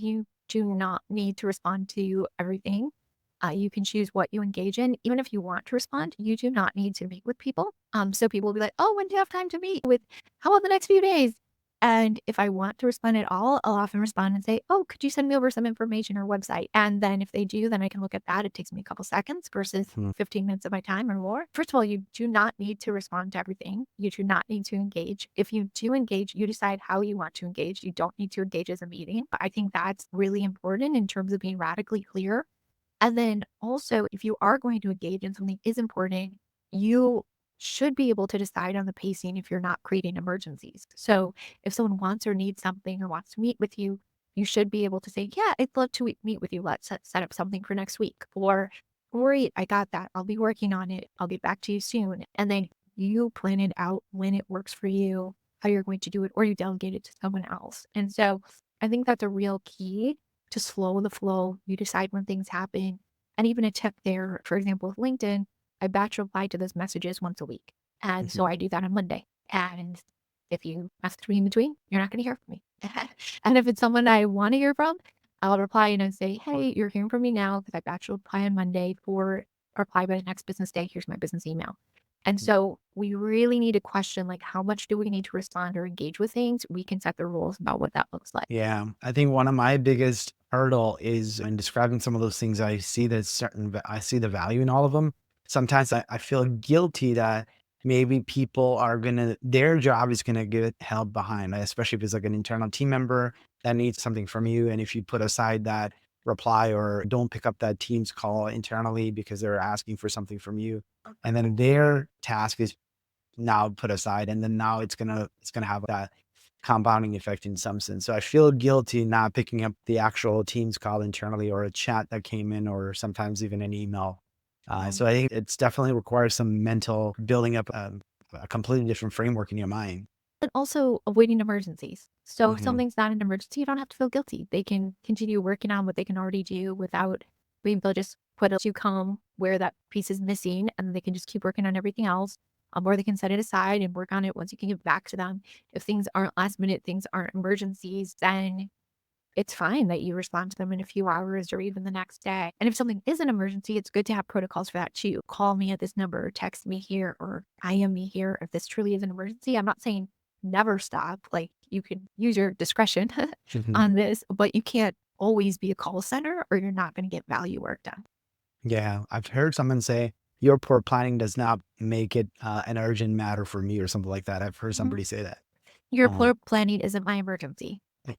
you do not need to respond to everything. You can choose what you engage in. Even if you want to respond, you do not need to meet with people. So people will be like, "Oh, when do you have time to meet with? How about the next few days?" And if I want to respond at all, I'll often respond and say, "Oh, could you send me over some information or website?" And then if they do, then I can look at that. It takes me a couple seconds versus Mhm. 15 minutes of my time or more. First of all, you do not need to respond to everything. You do not need to engage. If you do engage, you decide how you want to engage. You don't need to engage as a meeting. I think that's really important in terms of being radically clear. And then also, if you are going to engage in something is important, you should be able to decide on the pacing if you're not creating emergencies. So if someone wants or needs something or wants to meet with you, you should be able to say, "Yeah, I'd love to meet with you. Let's set up something for next week." Or, "Great, I got that. I'll be working on it. I'll get back to you soon." And then you plan it out when it works for you, how you're going to do it, or you delegate it to someone else. And so I think that's a real key to slow the flow. You decide when things happen. And even a tip there, for example, with LinkedIn, I batch reply to those messages once a week. And Mhm. so I do that on Monday. And if you message me in between, you're not going to hear from me. And if it's someone I want to hear from, I'll reply and say, "Hey, you're hearing from me now because I batch reply on Monday for reply by the next business day. Here's my business email." And so we really need to question like how much do we need to respond or engage with things? We can set the rules about what that looks like. Yeah, I think one of my biggest hurdle is in describing some of those things. I see the value in all of them. Sometimes I feel guilty that maybe people are their job is gonna get held behind, especially if it's like an internal team member that needs something from you. And if you put aside that reply or don't pick up that team's call internally because they're asking for something from you, and then their task is now put aside, and then now it's gonna have that compounding effect in some sense. So I feel guilty not picking up the actual Teams call internally or a chat that came in or sometimes even an email. So I think it's definitely requires some mental building up a completely different framework in your mind. And also avoiding emergencies. So if Mhm. something's not an emergency, you don't have to feel guilty. They can continue working on what they can already do without being able to just put a to come where that piece is missing and they can just keep working on everything else. Or they can set it aside and work on it once you can get back to them. If things aren't last minute, things aren't emergencies, then it's fine that you respond to them in a few hours or even the next day. And if something is an emergency, it's good to have protocols for that too. Call me at this number, text me here, or IM me here if this truly is an emergency. I'm not saying never stop. Like you can use your discretion Mhm. on this, but you can't always be a call center or you're not going to get value work done. Yeah, I've heard someone say your poor planning does not make it an urgent matter for me or something like that. I've heard Mhm. somebody say that. Your Um, planning isn't my emergency.